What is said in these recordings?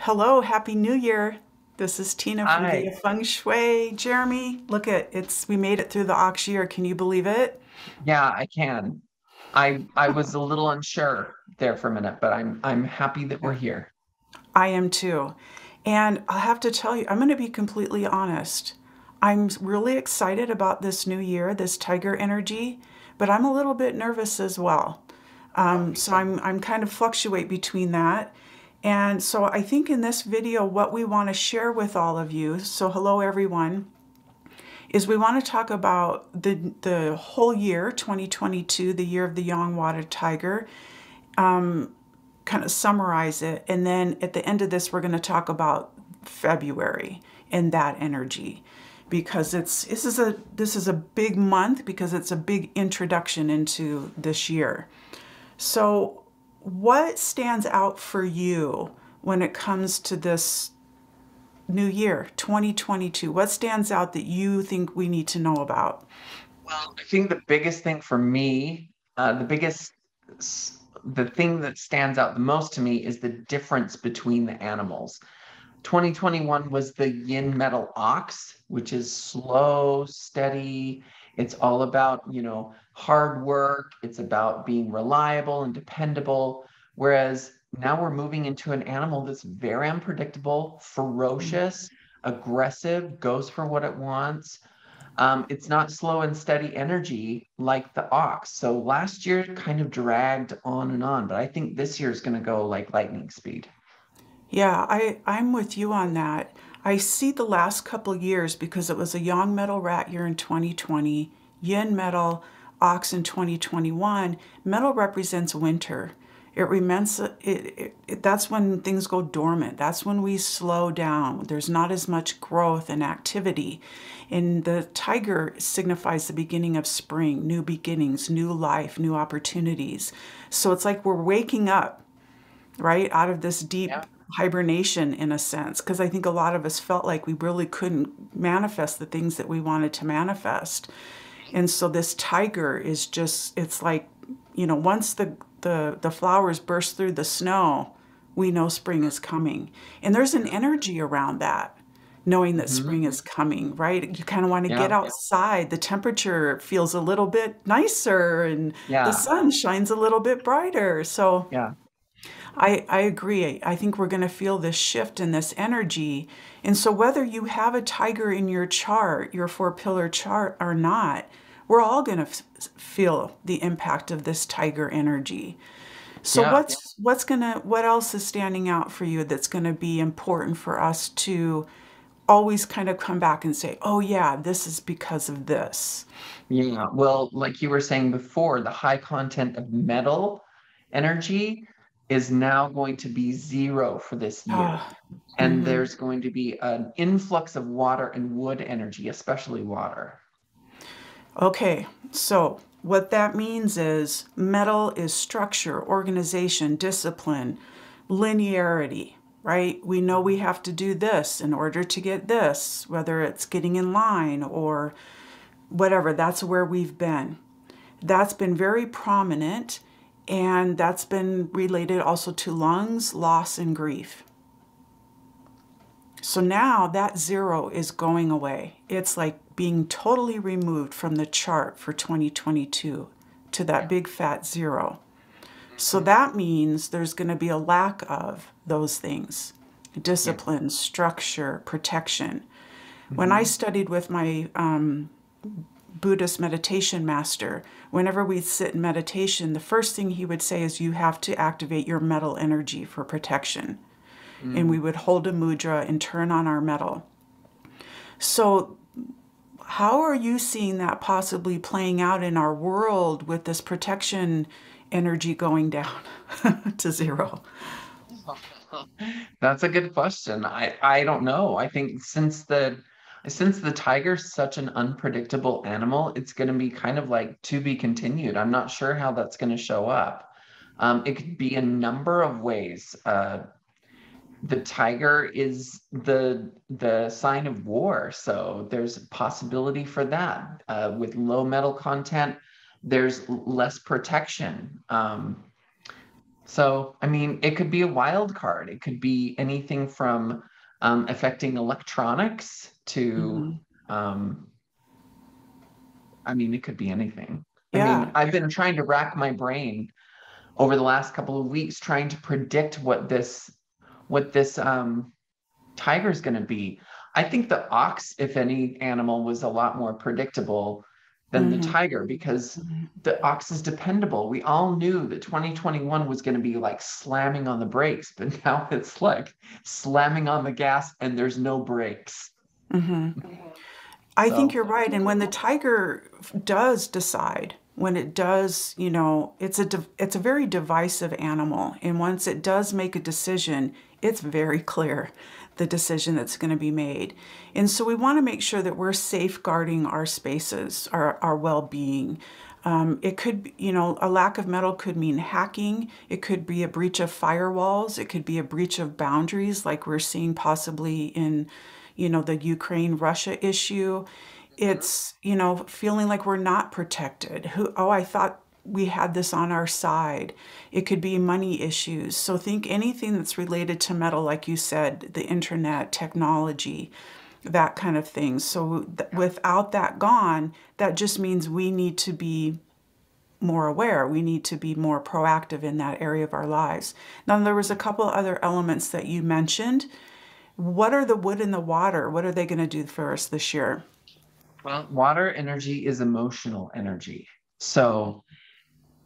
Hello, Happy New Year. This is Tina from Via Hi. Feng Shui. Jeremy, look at we made it through the ox year. Can you believe it? Yeah, I can. I was a little unsure there for a minute, but I'm happy that we're Yeah. here. I am too. And I'll have to tell you, I'm going to be completely honest. I'm really excited about this new year, this tiger energy, but I'm a little bit nervous as well. So I'm kind of fluctuate between that. And so I think in this video, what we want to share with all of you, so hello everyone, is we want to talk about the whole year 2022, the year of the Yang Water Tiger, kind of summarize it, and then at the end of this we're going to talk about February and that energy, because this is a big month, because it's a big introduction into this year. So what stands out for you when it comes to this new year 2022? What stands out that you think we need to know about? Well, I think the biggest thing for me, the thing that stands out the most to me is the difference between the animals. 2021 was the yin metal ox, which is slow, steady. It's all about, hard work. It's about being reliable and dependable. Whereas now we're moving into an animal that's very unpredictable, ferocious, aggressive, goes for what it wants. It's not slow and steady energy like the ox. So last year kind of dragged on and on, but I think this year is going to go like lightning speed. Yeah, I'm with you on that. I see the last couple years, because it was a yang metal rat year in 2020, yin metal ox in 2021. Metal represents winter. It remember that's when things go dormant. That's when we slow down. There's not as much growth and activity. And the tiger signifies the beginning of spring, new beginnings, new life, new opportunities. So it's like we're waking up, right, out of this deep Yeah. hibernation in a sense, because I think a lot of us felt like we really couldn't manifest the things that we wanted to manifest. And so this tiger is just, it's like, once the flowers burst through the snow, we know spring is coming. And there's an Yeah. energy around that, knowing that Hmm. spring is coming, right? You kind of want to get Yeah. outside. The temperature feels a little bit nicer and the Yeah. sun shines a little bit brighter. So Yeah. I agree. I think we're going to feel this shift in this energy. And so, whether you have a tiger in your chart, your four pillar chart, or not, we're all going to feel the impact of this tiger energy. So, Yeah. what else is standing out for you that's going to be important for us to always kind of come back and say, oh, yeah, this is because of this? Yeah. Well, like you were saying before, the high content of metal energy is now going to be zero for this year. Ah, And mhm. there's going to be an influx of water and wood energy, especially water. Okay, so what that means is metal is structure, organization, discipline, linearity, right? We know we have to do this in order to get this, whether it's getting in line or whatever. That's where we've been. That's been very prominent, and that's been related also to lungs, loss, and grief. So now that zero is going away. It's like being totally removed from the chart for 2022 to that Yeah. big fat zero. So Mhm. that means there's going to be a lack of those things: Yeah. discipline, structure, protection. When I Hmm. studied with my Buddhist meditation master, whenever we'd sit in meditation, the first thing he would say is, you have to activate your metal energy for protection. And we Mm. would hold a mudra and turn on our metal. So, how are you seeing that possibly playing out in our world with this protection energy going down to zero? That's a good question. I don't know. I think since the tiger's such an unpredictable animal, it's going to be kind of like to be continued. I'm not sure how that's going to show up. It could be a number of ways. The tiger is the sign of war, so there's a possibility for that. With low metal content, there's less protection. So, I mean, it could be a wild card. It could be anything from affecting electronics to, Hmm. um, I mean, it could be anything. I mean, Yeah. I've been trying to rack my brain over the last couple of weeks trying to predict what this tiger is going to be. I think the ox, if any animal, was a lot more predictable than the Hmm. tiger because the ox is dependable. We all knew that 2021 was going to be like slamming on the brakes, but now it's like slamming on the gas and there's no brakes. Hmm. I think So, you're right. And when the tiger does decide, when it does, it's a very divisive animal. And once it does make a decision, it's very clear the decision that's going to be made. And so we want to make sure that we're safeguarding our spaces, our well-being. It could, a lack of metal could mean hacking. It could be a breach of firewalls. It could be a breach of boundaries, like we're seeing possibly in, the Ukraine-Russia issue. It's, feeling like we're not protected. I thought we had this on our side. It could be money issues. So think anything that's related to metal, like you said, the internet, technology, that kind of thing. So without that gone, that just means we need to be more aware. We need to be more proactive in that area of our lives. Now, there was a couple other elements that you mentioned. What are the wood and the water? What are they going to do for us this year? well, water energy is emotional energy. So,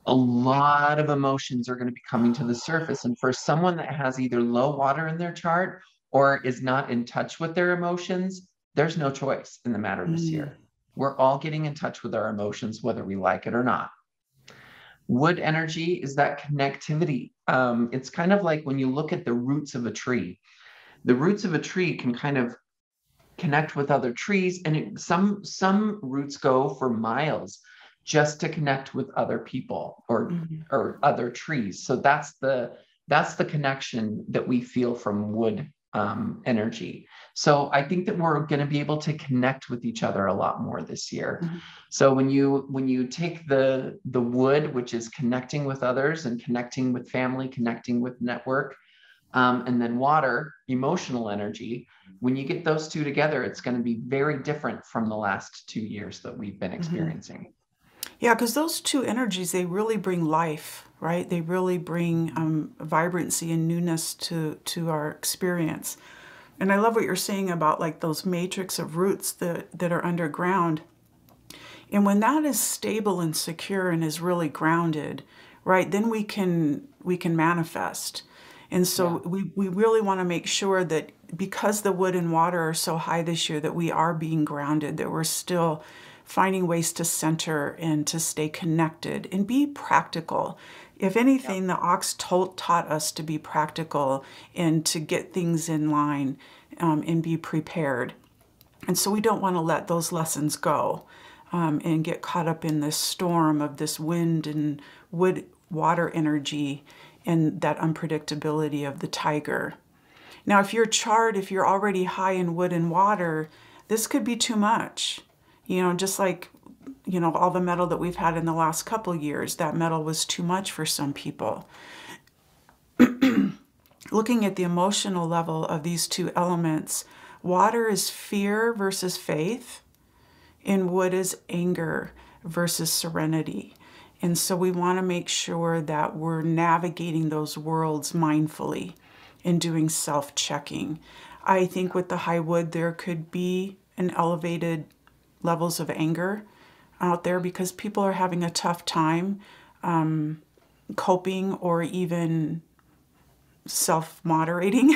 a lot of emotions are going to be coming to the surface. And for someone that has either low water in their chart or is not in touch with their emotions, there's no choice in the matter this Mm, year. We're all getting in touch with our emotions, whether we like it or not. Wood energy is that connectivity. It's kind of like when you look at the roots of a tree. The roots of a tree can kind of connect with other trees, and some roots go for miles just to connect with other people mhm, or other trees. So that's the connection that we feel from wood energy. So I think that we're going to be able to connect with each other a lot more this year. mhm, So when you take the wood, which is connecting with others and connecting with family, connecting with network, and then water, emotional energy. When you get those two together, it's going to be very different from the last 2 years that we've been mhm. experiencing. Yeah, because those two energies, they really bring life, right? They really bring vibrancy and newness to our experience. And I love what you're saying about like those matrix of roots that are underground. And when that is stable and secure and is really grounded, right, then we can manifest. And Yeah. so we really want to make sure that because the wood and water are so high this year, that we are being grounded, that we're still finding ways to center and to stay connected and be practical. If Yeah. anything, the ox taught us to be practical and to get things in line, and be prepared. And so we don't want to let those lessons go, and get caught up in this storm of this wind and wood water energy and that unpredictability of the tiger. Now, if you're already high in wood and water, this could be too much. Just like, all the metal that we've had in the last couple years, that metal was too much for some people. Looking at the emotional level of these two elements, water is fear versus faith, and wood is anger versus serenity. And so we want to make sure that we're navigating those worlds mindfully and doing self checking. I think with the high wood, there could be an elevated levels of anger out there because people are having a tough time coping or even self moderating,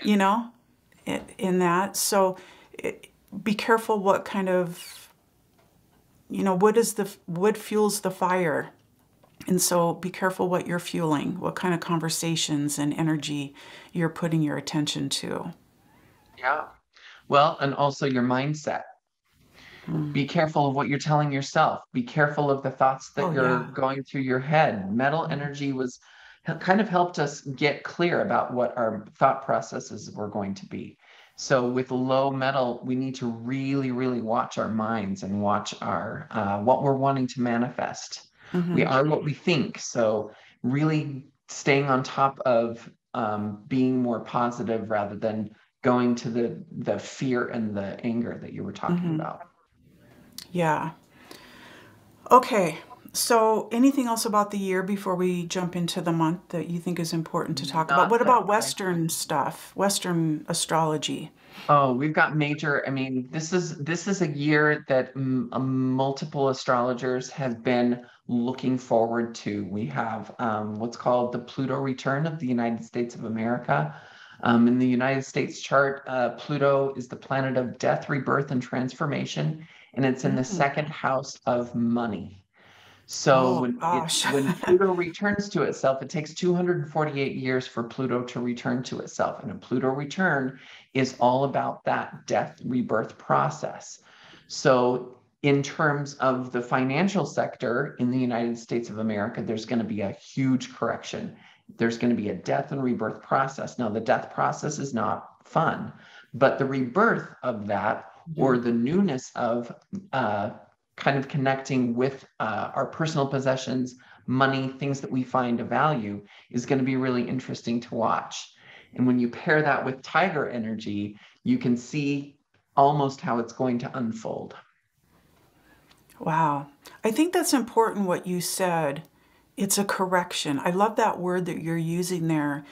you know, in that. So be careful what kind of, wood fuels the fire. And so be careful what you're fueling, what kind of conversations and energy you're putting your attention to. Yeah. Well, and also your mindset. Mm. Be careful of what you're telling yourself. Be careful of the thoughts that Oh, you're yeah. going through your head. Metal energy was kind of helped us get clear about what our thought processes were going to be. So with low metal, we need to really, really watch our minds and watch our what we're wanting to manifest. We Hmm. are what we think. So really staying on top of being more positive rather than going to the fear and the anger that you were talking Hmm. about. Yeah. Okay. So, anything else about the year before we jump into the month that you think is important to talk about? Not What that about I Western stuff, Western astrology? Oh, we've got major. I mean, this is a year that multiple astrologers have been looking forward to. We have what's called the Pluto return of the United States of America. In the United States chart, Pluto is the planet of death, rebirth, and transformation, and it's in the Mm. second house of money. So Oh, gosh. when Pluto returns to itself, it takes 248 years for Pluto to return to itself. And a Pluto return is all about that death rebirth process. So in terms of the financial sector in the United States of America, there's going to be a huge correction. There's going to be a death and rebirth process. Now, the death process is not fun, but the rebirth of that, or Mhm. the newness of uh, kind of connecting with our personal possessions, money, things that we find of value is going to be really interesting to watch. And when you pair that with tiger energy, you can see almost how it's going to unfold. Wow. I think that's important what you said. It's a correction. I love that word that you're using there,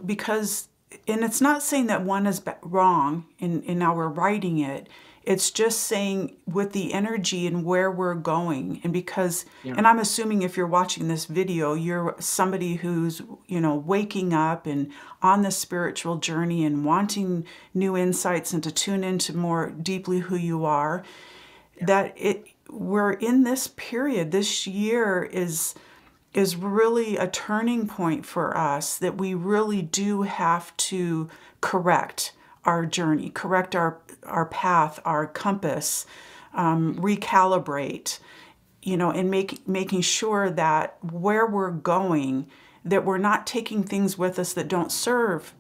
because, and it's not saying that one is wrong in how we're writing it. It's just saying with the energy and where we're going. And because, Yeah. and I'm assuming if you're watching this video, you're somebody who's, waking up and on the spiritual journey and wanting new insights and to tune into more deeply who you are. That we're in this period. This year is really a turning point for us, that we really do have to correct our journey, correct our path, our compass, recalibrate, and making sure that where we're going, that we're not taking things with us that don't serve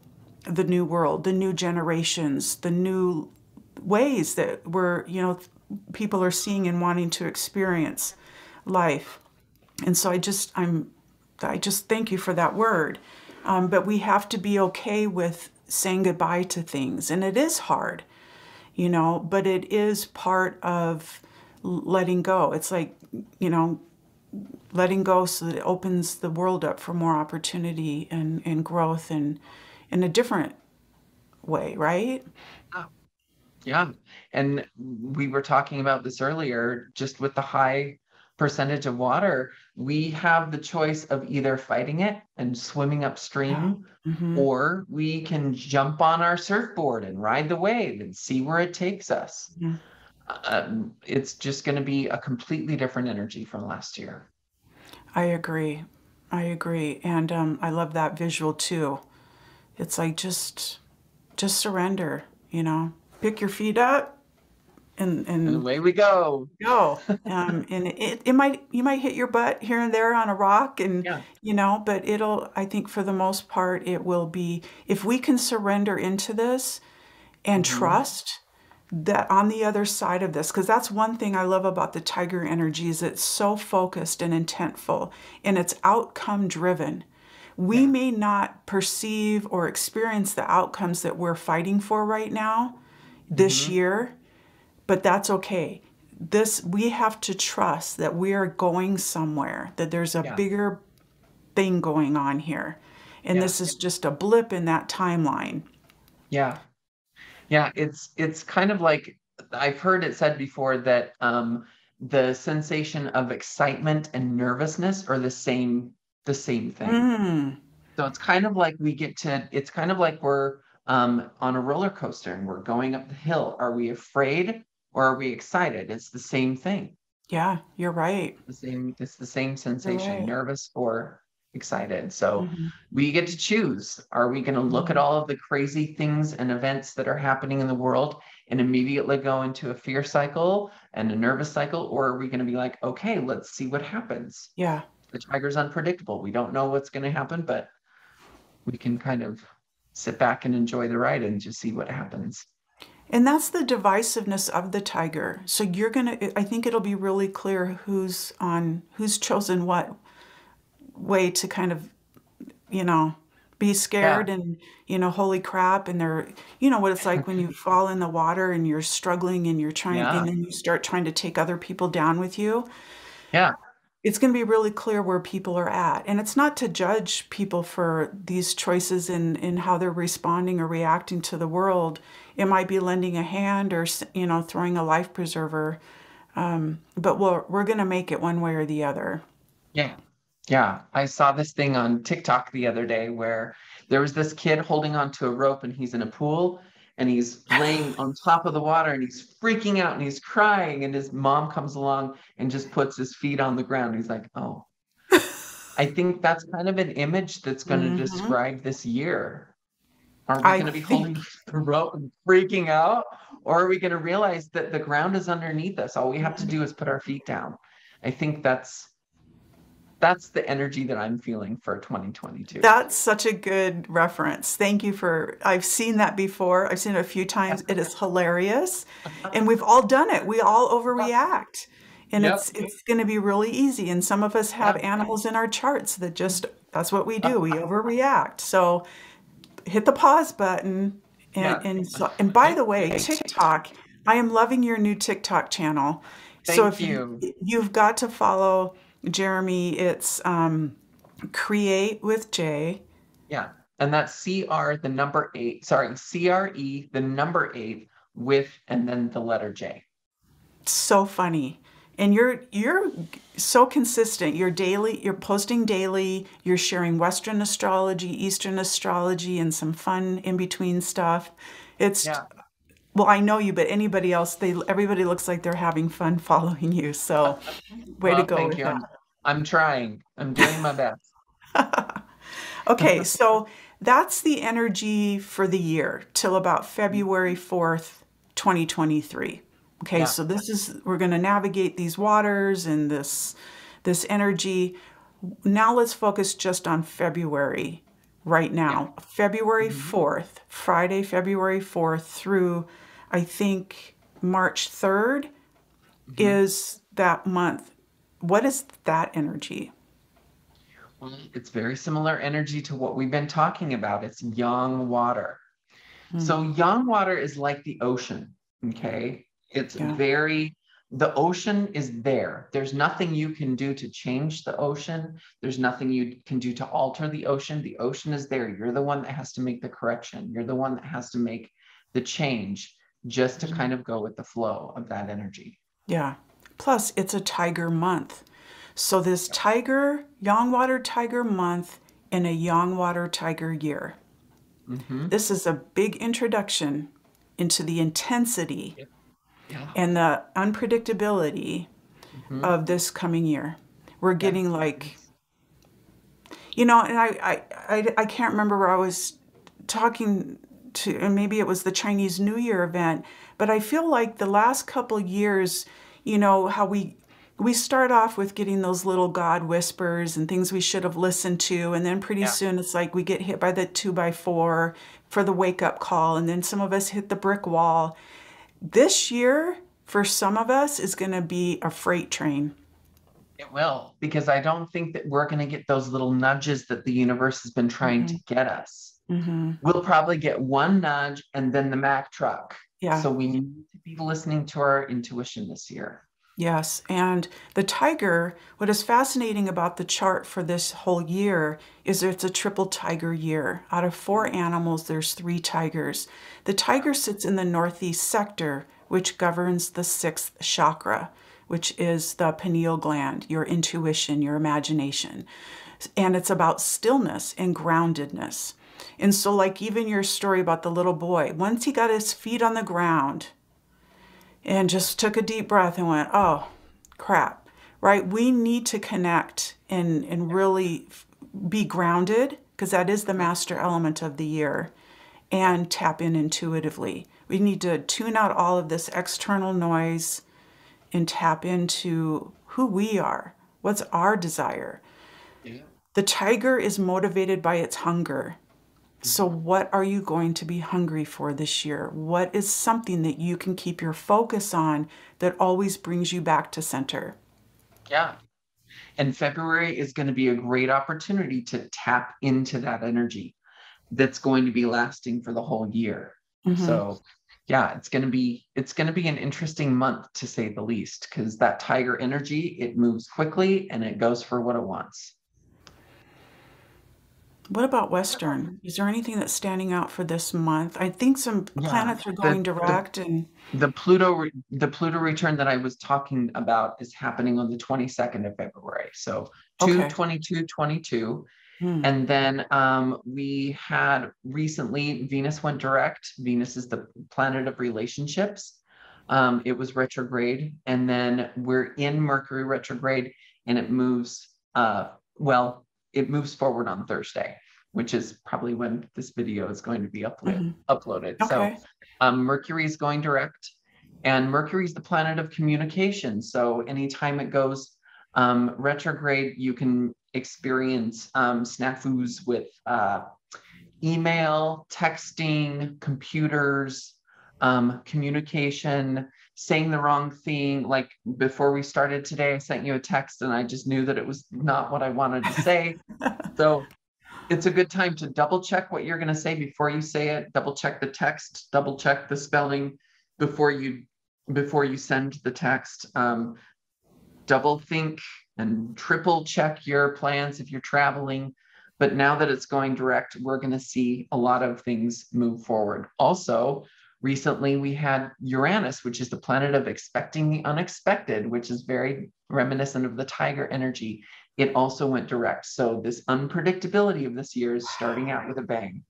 the new world, the new generations, the new ways that people are seeing and wanting to experience life. And so I just thank you for that word. But we have to be okay with saying goodbye to things. And it is hard, but it is part of letting go. It's like, letting go so that it opens the world up for more opportunity and growth and in a different way, right? Yeah. And we were talking about this earlier, just with the high percentage of water, we have the choice of either fighting it and swimming Yeah. upstream, Mm-hmm. or we can jump on our surfboard and ride the wave and see where it takes us. Mm-hmm. It's just going to be a completely different energy from last year. I agree. I agree. And I love that visual too. It's like just surrender, pick your feet up and And and away we go. go. And it might you might hit your butt here and there on a rock, and Yeah. but I think for the most part it will be, if we can surrender into this and Hmm. trust that on the other side of this, because that's one thing I love about the tiger energy, is it's so focused and intentful and it's outcome driven. We Yeah. may not perceive or experience the outcomes that we're fighting for right now this Hmm. year, but that's okay. This, we have to trust that we are going somewhere, that there's a Yeah. bigger thing going on here. And Yeah. this is just a blip in that timeline. Yeah. Yeah, it's kind of like I've heard it said before that the sensation of excitement and nervousness are the same thing. Mm, So it's kind of like we're on a roller coaster and we're going up the hill. Are we afraid or are we excited? It's the same thing. yeah, you're right. It's the same You're sensation, right. nervous or excited. So Hmm. we get to choose. Are we going to look at Hmm. all of the crazy things and events that are happening in the world and immediately go into a fear cycle and a nervous cycle? Or are we going to be like, okay, let's see what happens? Yeah. The tiger's unpredictable. We don't know what's going to happen, but we can kind of sit back and enjoy the ride and just see what happens. And that's the divisiveness of the tiger. So I think it'll be really clear who's chosen what way to kind of you know, be Yeah. scared and, holy crap. And they're, what it's like when you fall in the water and you're struggling and you're trying, Yeah. and then you start trying to take other people down with you. Yeah. It's going to be really clear where people are at. And it's not to judge people for these choices in how they're responding or reacting to the world. It might be lending a hand or, throwing a life preserver. But we're going to make it one way or the other. Yeah. Yeah. I saw this thing on TikTok the other day where there was this kid holding onto a rope and he's in a pool and he's laying on top of the water and he's freaking out and he's crying and his mom comes along and just puts his feet on the ground. He's like, oh, I think that's kind of an image that's going to Hmm. describe this year. Are we I going to be holding think the rope and freaking out? Or are we going to realize that the ground is underneath us? All we have to do is put our feet down. I think that's the energy that I'm feeling for 2022. that's such a good reference. Thank you for, I've seen that before. I've seen it a few times. It is hilarious. And we've all done it. We all overreact. And Yep. it's going to be really easy. And some of us have Yep. animals in our charts that just, that's what we do. We overreact. So hit the pause button. Yeah. And by I, the way, TikTok, I am loving your new TikTok channel. So thank if you. you've got to follow Jeremy, it's Create with J. Yeah. And that's CR, the number eight, sorry, CRE, the number eight with, and then the letter J. So funny. And you're so consistent. You're posting daily, you're sharing Western astrology, Eastern astrology, and some fun in between stuff. It's Yeah. well, I know you, but anybody else, everybody looks like they're having fun following you. So way to Well, go thank with you. that. I'm trying. I'm doing my best. Okay, so that's the energy for the year till about February 4th, 2023. Okay, Yeah. so we're going to navigate these waters and this energy. Now let's focus just on February right Yeah. now. February Mhm. 4th, Friday, February 4th through I think March 3rd Mhm. is that month. What is that energy? Well, it's very similar energy to what we've been talking about. It's young water. Hmm, So young water is like the ocean, okay? It's yeah. very, the ocean is there. There's nothing you can do to change the ocean. There's nothing you can do to alter the ocean. The ocean is there. You're the one that has to make the correction. You're the one that has to make the change just to kind of go with the flow of that energy. Yeah. Plus, it's a tiger month. So, this tiger, young water tiger month in a young water tiger year. Mm-hmm. This is a big introduction into the intensity Yep. Yeah. and the unpredictability Mm-hmm. of this coming year. We're Yeah. getting like, It's- and I can't remember where I was talking to, and maybe it was the Chinese New Year event, but I feel like the last couple years, how we start off with getting those little God whispers and things we should have listened to, and then pretty Yeah. soon it's like we get hit by the 2x4 for the wake up call, and then some of us hit the brick wall. This year, for some of us, is going to be a freight train. It will, because I don't think that we're going to get those little nudges that the universe has been trying Hmm. to get us. Hmm. We'll probably get one nudge and then the Mack truck. Yeah. So we need to be listening to our intuition this year. Yes, and the tiger, what is fascinating about the chart for this whole year is that it's a triple tiger year. Out of four animals, there's three tigers. The Yeah. tiger sits in the northeast sector, which governs the sixth chakra, which is the pineal gland, your intuition, your imagination. And it's about stillness and groundedness. And so, like even your story about the little boy, once he got his feet on the ground, and just took a deep breath and went, oh, crap, right? We need to connect and really be grounded because that is the Mhm. master element of the year Yeah. and tap in intuitively. We need to tune out all of this external noise and tap into who we are. What's our desire? Yeah. The tiger is motivated by its hunger. So, Mhm. what are you going to be hungry for this year? What is something that you can keep your focus on that always brings you back to center? Yeah. And February is going to be a great opportunity to tap into that energy that's going to be lasting for the whole year. Hmm. So yeah, it's going to be an interesting month to say the least, because that tiger energy, it moves quickly and it goes for what it wants. What about Western? Is there anything that's standing out for this month? I think some Yeah, planets are the going the direct and the Pluto return that I was talking about is happening on the 22nd of February. So okay. 2/22/22. Hmm. And then we had recently Venus went direct. Venus is the planet of relationships. It was retrograde, and then we're in Mercury retrograde, and it moves. Well, it moves forward on Thursday, which is probably when this video is going to be Hmm. uploaded. So Okay. Mercury is going direct, and Mercury is the planet of communication. So anytime it goes retrograde, you can experience snafus with email, texting, computers, communication, saying the wrong thing. Like before we started today, I sent you a text and I just knew that it was not what I wanted to say. So it's a good time to double check what you're going to say before you say it, double check the text, double check the spelling before you send the text. Double think and triple check your plans if you're traveling. But now that it's going direct, we're going to see a lot of things move forward. Also, recently we had Uranus, which is the planet of expecting the unexpected, which is very reminiscent of the tiger energy. It also went direct. So this unpredictability of this year is starting out with a bang.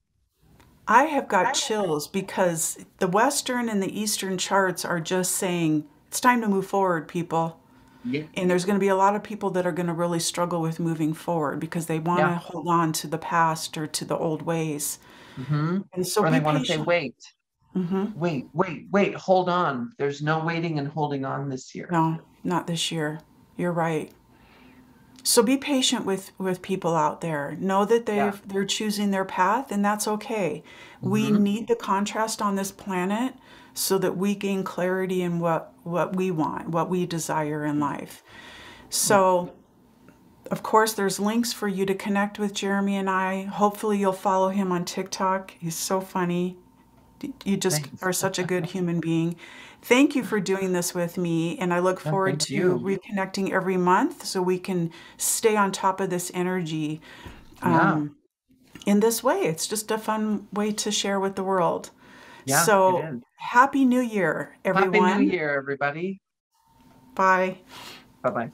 I have got chills because the Western and the Eastern charts are just saying it's time to move forward, people. Yeah. And there's going to be a lot of people that are going to really struggle with moving forward because they want to Yeah. hold on to the past or to the old ways. And so Or they be want to say, patient. wait, Hmm. wait, hold on. There's no waiting and holding on this year. No, not this year. You're right. So be patient with people out there. Know that Yeah. they're choosing their path and that's okay. We hmm need the contrast on this planet so that we gain clarity in what we want, what we desire in life. Yeah. So, of course, there's links for you to connect with Jeremy and I. Hopefully, you'll follow him on TikTok. He's so funny. You just Thanks. are such a good human being. Thank you for doing this with me, and I look No, forward thank to you. reconnecting every month so we can stay on top of this energy Yeah. in this way. It's just a fun way to share with the world. Yeah, it So, is. Happy New Year, Happy New everyone. Year, everybody. Bye. Bye bye.